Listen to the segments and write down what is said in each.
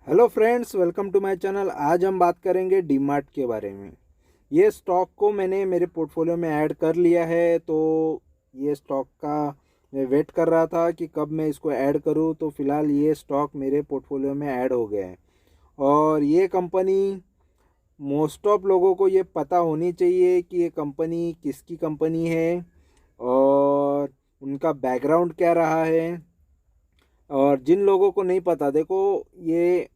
Hello friends, welcome to my channel. आज हम बात करेंगे डीमार्ट के बारे में। ये स्टॉक को मैंने मेरे पोर्टफोलियो में ऐड कर लिया है। तो ये स्टॉक का मैं वेट कर रहा था कि कब मैं इसको ऐड करूं। तो फिलहाल ये स्टॉक मेरे पोर्टफोलियो में ऐड हो गया है। और ये कंपनी, मोस्ट ऑफ लोगों को ये पता होनी चाहिए कि ये कंपनी किसकी कंपनी है और उनका बैकग्राउंड क्या रहा है। और जिन लोगों को नहीं पता, देखो, ये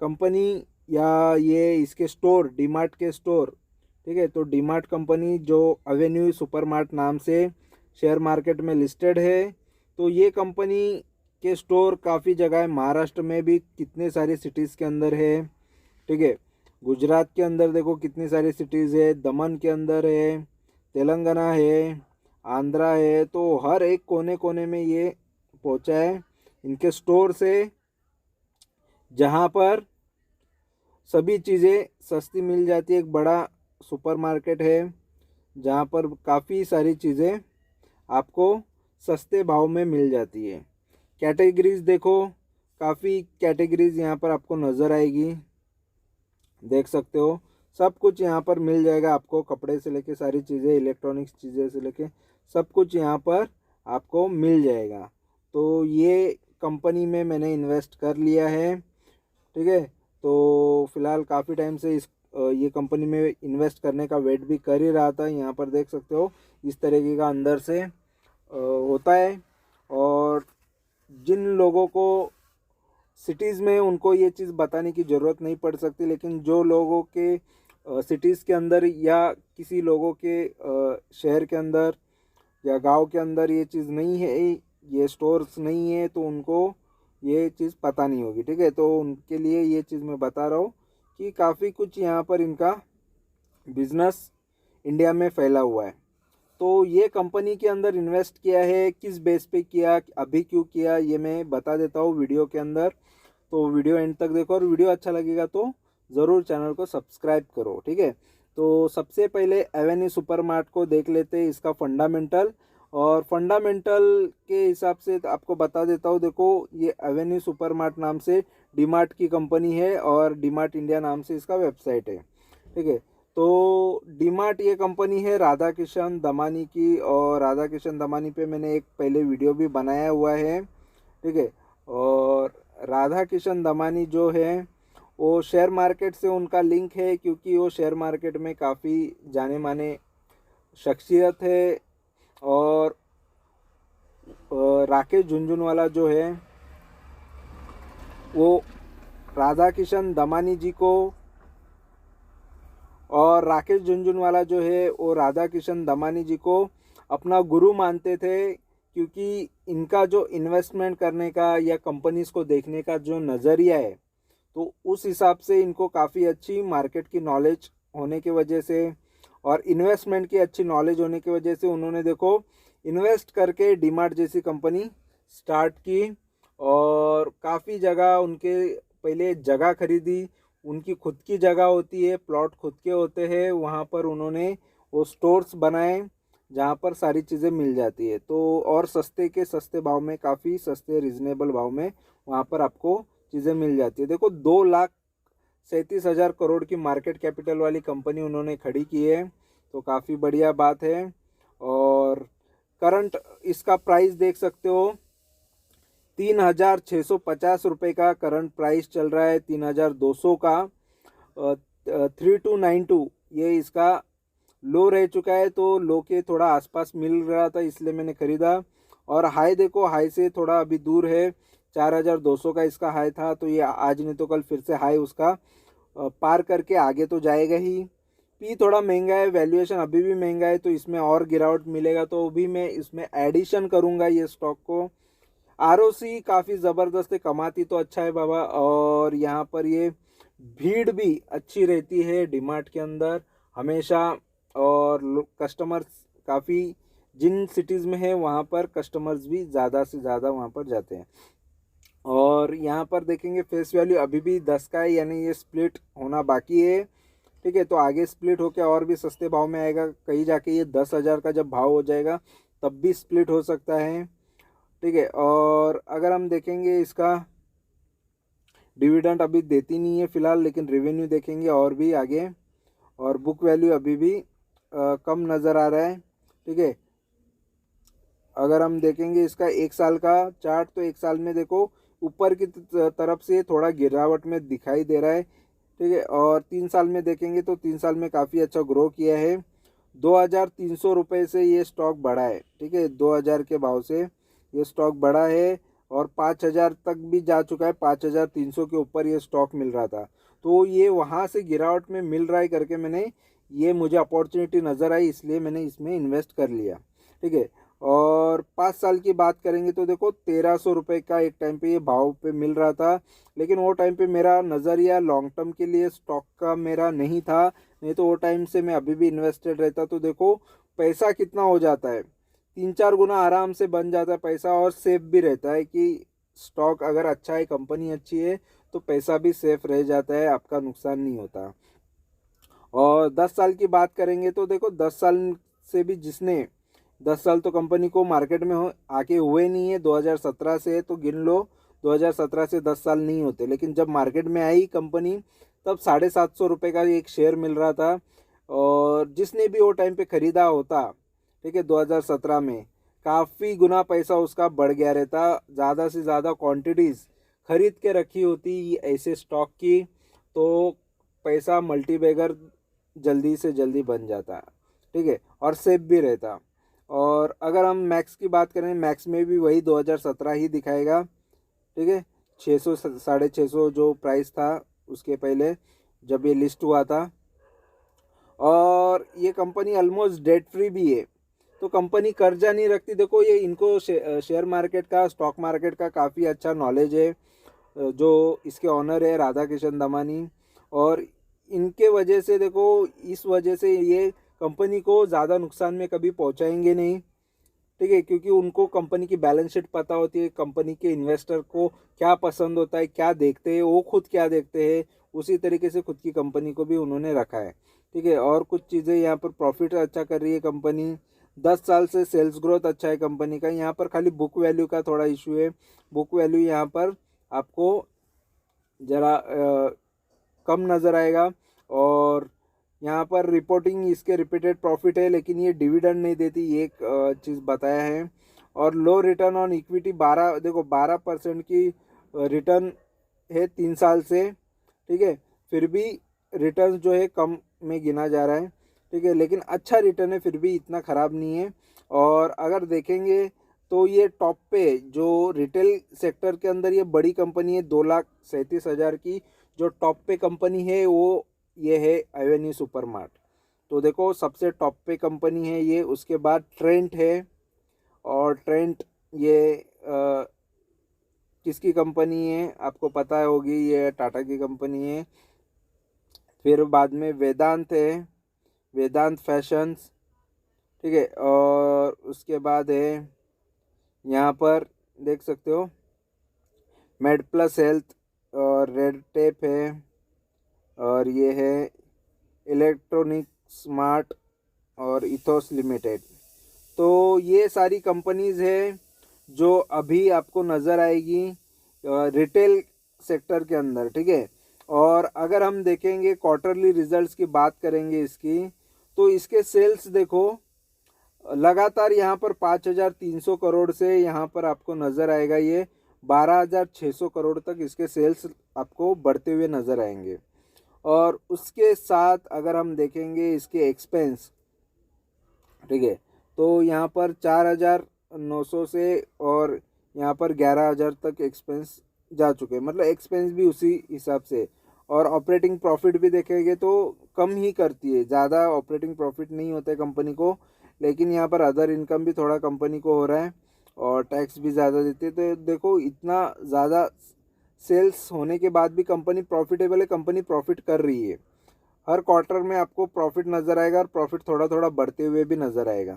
कंपनी या ये इसके स्टोर, डीमार्ट के स्टोर, ठीक है। तो डीमार्ट कंपनी जो एवेन्यू सुपरमार्ट नाम से शेयर मार्केट में लिस्टेड है। तो ये कंपनी के स्टोर काफ़ी जगह है, महाराष्ट्र में भी कितने सारी सिटीज़ के अंदर है, ठीक है। गुजरात के अंदर देखो कितनी सारी सिटीज़ है, दमन के अंदर है, तेलंगाना है, आंध्रा है। तो हर एक कोने कोने में ये पहुंचा है इनके स्टोर से, जहाँ पर सभी चीज़ें सस्ती मिल जाती है। एक बड़ा सुपरमार्केट है जहाँ पर काफ़ी सारी चीज़ें आपको सस्ते भाव में मिल जाती है। कैटेगरीज देखो, काफ़ी कैटेगरीज यहाँ पर आपको नज़र आएगी, देख सकते हो। सब कुछ यहाँ पर मिल जाएगा आपको, कपड़े से लेके सारी चीज़ें, इलेक्ट्रॉनिक्स चीज़ें से लेके सब कुछ यहाँ पर आपको मिल जाएगा। तो ये कंपनी में मैंने इन्वेस्ट कर लिया है, ठीक है। तो फिलहाल काफ़ी टाइम से ये कंपनी में इन्वेस्ट करने का वेट भी कर ही रहा था। यहाँ पर देख सकते हो इस तरीके का अंदर से होता है। और जिन लोगों को सिटीज़ में, उनको ये चीज़ बताने की ज़रूरत नहीं पड़ सकती, लेकिन जो लोगों के सिटीज़ के अंदर या किसी लोगों के शहर के अंदर या गांव के अंदर ये चीज़ नहीं है, ये स्टोर्स नहीं है, तो उनको ये चीज़ पता नहीं होगी, ठीक है। तो उनके लिए ये चीज़ मैं बता रहा हूँ कि काफ़ी कुछ यहाँ पर इनका बिजनेस इंडिया में फैला हुआ है। तो ये कंपनी के अंदर इन्वेस्ट किया है, किस बेस पे किया, अभी क्यों किया, ये मैं बता देता हूँ वीडियो के अंदर। तो वीडियो एंड तक देखो, और वीडियो अच्छा लगेगा तो ज़रूर चैनल को सब्सक्राइब करो, ठीक है। तो सबसे पहले एवेन्यू सुपरमार्ट को देख लेते हैं, इसका फंडामेंटल। और फंडामेंटल के हिसाब से तो आपको बता देता हूँ। देखो, ये एवेन्यू सुपरमार्ट नाम से डीमार्ट की कंपनी है और डीमार्ट इंडिया नाम से इसका वेबसाइट है, ठीक है। तो डीमार्ट ये कंपनी है राधा किशन दमानी की, और राधा किशन दमानी पे मैंने एक पहले वीडियो भी बनाया हुआ है, ठीक है। और राधा किशन दमानी जो है वो शेयर मार्केट से उनका लिंक है, क्योंकि वो शेयर मार्केट में काफ़ी जाने माने शख्सियत है। और राकेश झुनझुनवाला जो है वो राधा किशन दमानी जी को, और राकेश झुनझुनवाला जो है वो राधा किशन दमानी जी को अपना गुरु मानते थे, क्योंकि इनका जो इन्वेस्टमेंट करने का या कंपनीज को देखने का जो नज़रिया है, तो उस हिसाब से इनको काफ़ी अच्छी मार्केट की नॉलेज होने की वजह से और इन्वेस्टमेंट की अच्छी नॉलेज होने की वजह से उन्होंने, देखो, इन्वेस्ट करके डीमार्ट जैसी कंपनी स्टार्ट की। और काफ़ी जगह उनके पहले जगह खरीदी, उनकी खुद की जगह होती है, प्लॉट खुद के होते हैं, वहाँ पर उन्होंने वो स्टोर्स बनाए जहाँ पर सारी चीज़ें मिल जाती है। तो और सस्ते के सस्ते भाव में, काफ़ी सस्ते रिजनेबल भाव में वहाँ पर आपको चीज़ें मिल जाती है। देखो, 2,37,000 करोड़ की मार्केट कैपिटल वाली कंपनी उन्होंने खड़ी की है, तो काफ़ी बढ़िया बात है। और करंट इसका प्राइस देख सकते हो, 3,650 रुपये का करंट प्राइस चल रहा है, 3,200 का। 3,292 ये इसका लो रह चुका है, तो लो के थोड़ा आसपास मिल रहा था, इसलिए मैंने ख़रीदा। और हाई देखो, हाई से थोड़ा अभी दूर है, 4,200 का इसका हाई था। तो ये आज नहीं तो कल फिर से हाई उसका पार करके आगे तो जाएगा ही। पी थोड़ा महंगा है, वैल्यूएशन अभी भी महंगा है, तो इसमें और गिरावट मिलेगा, तो भी मैं इसमें एडिशन करूँगा ये स्टॉक को। आरओसी काफ़ी ज़बरदस्त है, कमाती तो अच्छा है बाबा। और यहाँ पर ये भीड़ भी अच्छी रहती है डीमार्ट के अंदर हमेशा। और कस्टमर्स काफ़ी जिन सिटीज़ में है वहाँ पर कस्टमर्स भी ज़्यादा से ज़्यादा वहाँ पर जाते हैं। और यहाँ पर देखेंगे फेस वैल्यू अभी भी 10 का है, यानी ये स्प्लिट होना बाकी है, ठीक है। तो आगे स्प्लिट होकर और भी सस्ते भाव में आएगा, कहीं जाके ये 10,000 का जब भाव हो जाएगा तब भी स्प्लिट हो सकता है, ठीक है। और अगर हम देखेंगे इसका डिविडेंड अभी देती नहीं है फ़िलहाल, लेकिन रेवेन्यू देखेंगे और भी आगे। और बुक वैल्यू अभी भी कम नज़र आ रहा है, ठीक है। अगर हम देखेंगे इसका 1 साल का चार्ट, तो 1 साल में देखो ऊपर की तरफ से थोड़ा गिरावट में दिखाई दे रहा है, ठीक है। और 3 साल में देखेंगे तो 3 साल में काफ़ी अच्छा ग्रो किया है। 2300 रुपये से ये स्टॉक बढ़ा है, ठीक है। 2000 के भाव से ये स्टॉक बढ़ा है और 5000 तक भी जा चुका है। 5300 के ऊपर ये स्टॉक मिल रहा था, तो ये वहाँ से गिरावट में मिल रहा है करके मैंने, ये मुझे अपॉर्चुनिटी नज़र आई, इसलिए मैंने इसमें इन्वेस्ट कर लिया, ठीक है। और 5 साल की बात करेंगे तो देखो 1300 रुपये का एक टाइम पे ये भाव पे मिल रहा था, लेकिन वो टाइम पे मेरा नज़रिया लॉन्ग टर्म के लिए स्टॉक का मेरा नहीं था, नहीं तो वो टाइम से मैं अभी भी इन्वेस्टेड रहता। तो देखो पैसा कितना हो जाता है, 3-4 गुना आराम से बन जाता है पैसा, और सेफ भी रहता है कि स्टॉक अगर अच्छा है, कंपनी अच्छी है, तो पैसा भी सेफ रह जाता है, आपका नुकसान नहीं होता। और 10 साल की बात करेंगे तो देखो 10 साल से भी, जिसने 10 साल तो कंपनी को मार्केट में आके हुए नहीं है, 2017 से है तो गिन लो, 2017 से 10 साल नहीं होते, लेकिन जब मार्केट में आई कंपनी तब 750 रुपये का एक शेयर मिल रहा था। और जिसने भी वो टाइम पे ख़रीदा होता, ठीक है, 2017 में काफ़ी गुना पैसा उसका बढ़ गया रहता, ज़्यादा से ज़्यादा क्वांटिटीज़ खरीद के रखी होती ऐसे स्टॉक की, तो पैसा मल्टीबैगर जल्दी से जल्दी बन जाता, ठीक है, और सेफ भी रहता। और अगर हम मैक्स की बात करें, मैक्स में भी वही 2017 ही दिखाएगा, ठीक है। 600 650 जो प्राइस था उसके पहले जब ये लिस्ट हुआ था। और ये कंपनी ऑलमोस्ट डेट फ्री भी है, तो कंपनी कर्जा नहीं रखती। देखो ये इनको शेयर मार्केट का, स्टॉक मार्केट का काफ़ी अच्छा नॉलेज है। जो इसके ऑनर है राधा किशन दमानी, और इनके वजह से देखो, इस वजह से ये कंपनी को ज़्यादा नुकसान में कभी पहुंचाएंगे नहीं, ठीक है, क्योंकि उनको कंपनी की बैलेंस शीट पता होती है, कंपनी के इन्वेस्टर को क्या पसंद होता है, क्या देखते हैं, वो खुद क्या देखते हैं, उसी तरीके से खुद की कंपनी को भी उन्होंने रखा है, ठीक है। और कुछ चीज़ें यहाँ पर प्रॉफिट अच्छा कर रही है कंपनी, 10 साल से सेल्स ग्रोथ अच्छा है कंपनी का। यहाँ पर खाली बुक वैल्यू का थोड़ा इशू है, बुक वैल्यू यहाँ पर आपको ज़रा कम नज़र आएगा। और यहाँ पर रिपोर्टिंग इसके रिपीटेड प्रॉफिट है, लेकिन ये डिविडेंड नहीं देती, ये एक चीज़ बताया है। और लो रिटर्न ऑन इक्विटी 12, देखो 12% की रिटर्न है 3 साल से, ठीक है। फिर भी रिटर्न जो है कम में गिना जा रहा है, ठीक है, लेकिन अच्छा रिटर्न है, फिर भी इतना ख़राब नहीं है। और अगर देखेंगे तो ये टॉप पे जो रिटेल सेक्टर के अंदर ये बड़ी कंपनी है, 2,37,000 की जो टॉप पे कंपनी है वो ये है एवेन्यू सुपरमार्ट। तो देखो सबसे टॉप पे कंपनी है ये। उसके बाद ट्रेंट है, और ट्रेंट ये किसकी कंपनी है आपको पता होगी, ये टाटा की कंपनी है। फिर बाद में वेदांत है, वेदांत फैशंस, ठीक है। और उसके बाद है यहाँ पर देख सकते हो मेड प्लस हेल्थ, और रेड टेप है, और ये है इलेक्ट्रॉनिक स्मार्ट, और इथोस लिमिटेड। तो ये सारी कंपनीज़ है जो अभी आपको नज़र आएगी रिटेल सेक्टर के अंदर, ठीक है। और अगर हम देखेंगे क्वार्टरली रिजल्ट्स की बात करेंगे इसकी, तो इसके सेल्स देखो लगातार यहाँ पर 5,300 करोड़ से यहाँ पर आपको नज़र आएगा ये 12,600 करोड़ तक इसके सेल्स आपको बढ़ते हुए नज़र आएंगे। और उसके साथ अगर हम देखेंगे इसके एक्सपेंस, ठीक है, तो यहाँ पर 4,900 से और यहाँ पर 11,000 तक एक्सपेंस जा चुके हैं, मतलब एक्सपेंस भी उसी हिसाब से। और ऑपरेटिंग प्रॉफिट भी देखेंगे तो कम ही करती है, ज़्यादा ऑपरेटिंग प्रॉफिट नहीं होता है कंपनी को, लेकिन यहाँ पर अदर इनकम भी थोड़ा कंपनी को हो रहा है, और टैक्स भी ज़्यादा देती है। तो देखो इतना ज़्यादा सेल्स होने के बाद भी कंपनी प्रॉफिटेबल है, कंपनी प्रॉफिट कर रही है। हर क्वार्टर में आपको प्रॉफिट नज़र आएगा, और प्रॉफिट थोड़ा थोड़ा बढ़ते हुए भी नज़र आएगा,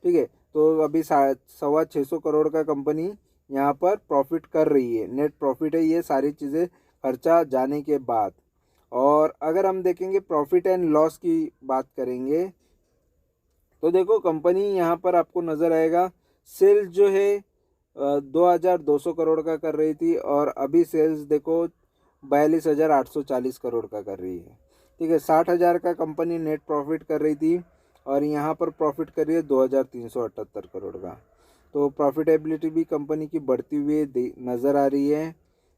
ठीक है। तो अभी 625 करोड़ का कंपनी यहाँ पर प्रॉफिट कर रही है, नेट प्रॉफिट है ये सारी चीज़ें खर्चा जाने के बाद। और अगर हम देखेंगे प्रॉफिट एंड लॉस की बात करेंगे, तो देखो कंपनी यहाँ पर आपको नज़र आएगा सेल्स जो है 2,200 करोड़ का कर रही थी, और अभी सेल्स देखो 42,840 करोड़ का कर रही है। ठीक है, 60,000 का कंपनी नेट प्रॉफिट कर रही थी और यहाँ पर प्रॉफिट कर रही है 2,378 करोड़ का। तो प्रॉफिटेबिलिटी भी कंपनी की बढ़ती हुई नज़र आ रही है।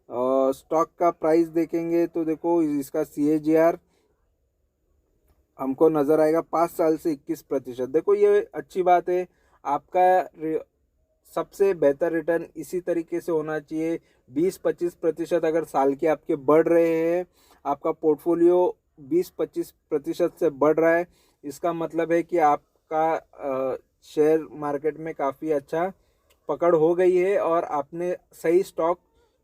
और स्टॉक का प्राइस देखेंगे तो देखो इसका CAGR हमको नज़र आएगा 5 साल से 21%। देखो ये अच्छी बात है, आपका सबसे बेहतर रिटर्न इसी तरीके से होना चाहिए। 20-25% अगर साल के आपके बढ़ रहे हैं, आपका पोर्टफोलियो 20-25% से बढ़ रहा है, इसका मतलब है कि आपका शेयर मार्केट में काफ़ी अच्छा पकड़ हो गई है और आपने सही स्टॉक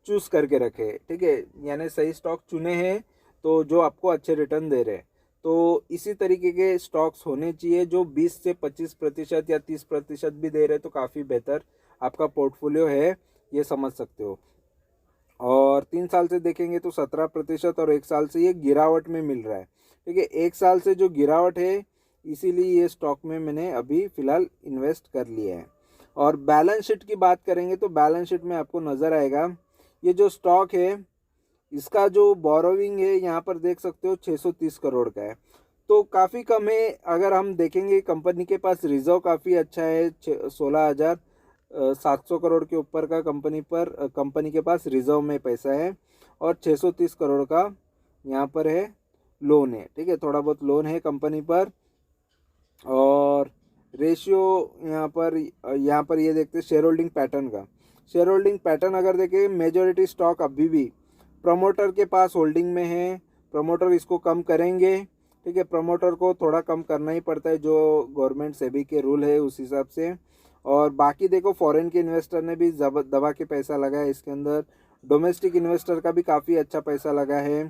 चूज़ करके रखे। ठीक है, यानी सही स्टॉक चुने हैं तो जो आपको अच्छे रिटर्न दे रहे हैं। तो इसी तरीके के स्टॉक्स होने चाहिए जो 20 से 25% या 30% भी दे रहे हैं, तो काफ़ी बेहतर आपका पोर्टफोलियो है, ये समझ सकते हो। और 3 साल से देखेंगे तो 17% और 1 साल से ये गिरावट में मिल रहा है। ठीक है, 1 साल से जो गिरावट है इसीलिए ये स्टॉक में मैंने अभी फ़िलहाल इन्वेस्ट कर लिया है। और बैलेंस शीट की बात करेंगे तो बैलेंस शीट में आपको नज़र आएगा ये जो स्टॉक है इसका जो बोरोविंग है यहाँ पर देख सकते हो 630 करोड़ का है, तो काफ़ी कम है। अगर हम देखेंगे कंपनी के पास रिजर्व काफ़ी अच्छा है, 16,700 करोड़ के ऊपर का कंपनी के पास रिजर्व में पैसा है और 630 करोड़ का यहाँ पर है लोन है। ठीक है, थोड़ा बहुत लोन है कंपनी पर। और रेशियो यहाँ पर ये देखते हैं शेयर होल्डिंग पैटर्न का। शेयर होल्डिंग पैटर्न अगर देखें, मेजॉरिटी स्टॉक अभी भी प्रमोटर के पास होल्डिंग में है, प्रमोटर इसको कम करेंगे। ठीक है, प्रमोटर को थोड़ा कम करना ही पड़ता है, जो गवर्नमेंट सेबी के रूल है उस हिसाब से। और बाकी देखो फॉरेन के इन्वेस्टर ने भी दबा के पैसा लगाया इसके अंदर, डोमेस्टिक इन्वेस्टर का भी काफ़ी अच्छा पैसा लगा है,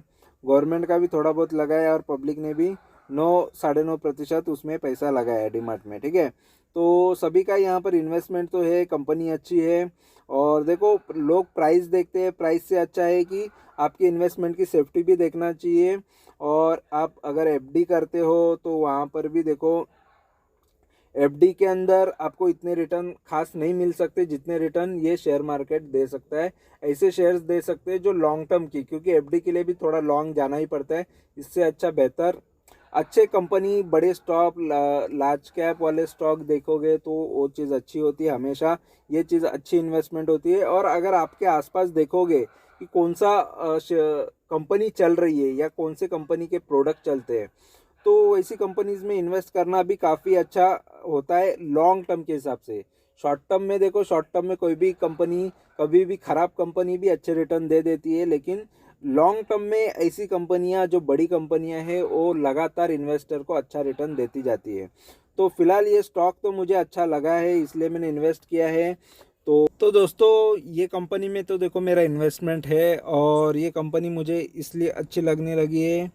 गवर्नमेंट का भी थोड़ा बहुत लगा है और पब्लिक ने भी 9-9.5% उसमें पैसा लगाया है डीमार्ट में। ठीक है, तो सभी का यहाँ पर इन्वेस्टमेंट तो है, कंपनी अच्छी है। और देखो लोग प्राइस देखते हैं, प्राइस से अच्छा है कि आपकी इन्वेस्टमेंट की सेफ्टी भी देखना चाहिए। और आप अगर FD करते हो तो वहाँ पर भी देखो FD के अंदर आपको इतने रिटर्न खास नहीं मिल सकते जितने रिटर्न ये शेयर मार्केट दे सकता है। ऐसे शेयर्स दे सकते हैं जो लॉन्ग टर्म की, क्योंकि FD के लिए भी थोड़ा लॉन्ग जाना ही पड़ता है। इससे अच्छा बेहतर अच्छे कंपनी बड़े स्टॉक लार्ज कैप वाले स्टॉक देखोगे तो वो चीज़ अच्छी होती है हमेशा, ये चीज़ अच्छी इन्वेस्टमेंट होती है। और अगर आपके आसपास देखोगे कि कौन सा कंपनी चल रही है या कौन से कंपनी के प्रोडक्ट चलते हैं, तो ऐसी कंपनीज में इन्वेस्ट करना भी काफ़ी अच्छा होता है लॉन्ग टर्म के हिसाब से। शॉर्ट टर्म में देखो, शॉर्ट टर्म में कोई भी कंपनी, कभी भी ख़राब कंपनी भी अच्छे रिटर्न दे देती है, लेकिन लॉन्ग टर्म में ऐसी कंपनियां जो बड़ी कंपनियां हैं वो लगातार इन्वेस्टर को अच्छा रिटर्न देती जाती है। तो फिलहाल ये स्टॉक तो मुझे अच्छा लगा है, इसलिए मैंने इन्वेस्ट किया है। तो दोस्तों ये कंपनी में तो देखो मेरा इन्वेस्टमेंट है, और ये कंपनी मुझे इसलिए अच्छी लगने लगी है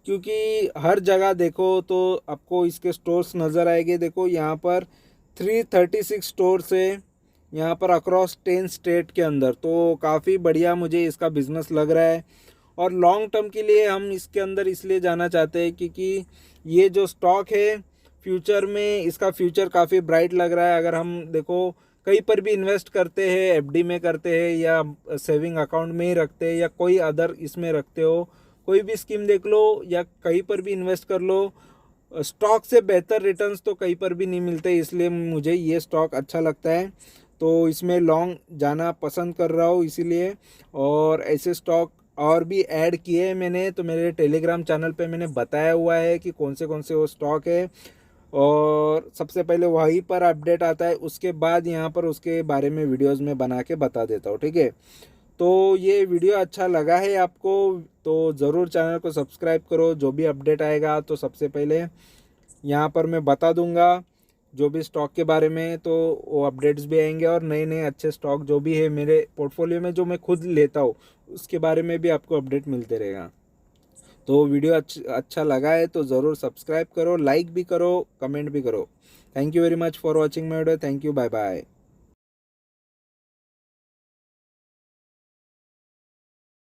क्योंकि हर जगह देखो तो आपको इसके स्टोर्स नज़र आएंगे। देखो यहाँ पर 336 स्टोर्स है यहाँ पर अक्रॉस 10 स्टेट के अंदर, तो काफ़ी बढ़िया मुझे इसका बिज़नेस लग रहा है। और लॉन्ग टर्म के लिए हम इसके अंदर इसलिए जाना चाहते हैं क्योंकि ये जो स्टॉक है फ्यूचर में इसका फ्यूचर काफ़ी ब्राइट लग रहा है। अगर हम देखो कहीं पर भी इन्वेस्ट करते हैं, FD में करते हैं या सेविंग अकाउंट में ही रखते हैं या कोई अदर इसमें रखते हो, कोई भी स्कीम देख लो या कहीं पर भी इन्वेस्ट कर लो, स्टॉक से बेहतर रिटर्न्स तो कहीं पर भी नहीं मिलते। इसलिए मुझे ये स्टॉक अच्छा लगता है, तो इसमें लॉन्ग जाना पसंद कर रहा हूँ इसीलिए। और ऐसे स्टॉक और भी ऐड किए हैं मैंने, तो मेरे टेलीग्राम चैनल पे मैंने बताया हुआ है कि कौन से वो स्टॉक है, और सबसे पहले वहीं पर अपडेट आता है, उसके बाद यहाँ पर उसके बारे में वीडियोस में बना के बता देता हूँ। ठीक है, तो ये वीडियो अच्छा लगा है आपको तो ज़रूर चैनल को सब्सक्राइब करो। जो भी अपडेट आएगा तो सबसे पहले यहाँ पर मैं बता दूंगा जो भी स्टॉक के बारे में, तो वो अपडेट्स भी आएंगे। और नए नए अच्छे स्टॉक जो भी है मेरे पोर्टफोलियो में जो मैं खुद लेता हूँ उसके बारे में भी आपको अपडेट मिलते रहेगा। तो वीडियो अच्छा लगा है तो ज़रूर सब्सक्राइब करो, लाइक भी करो, कमेंट भी करो। Thank you very much for watching my video. Thank you, bye bye.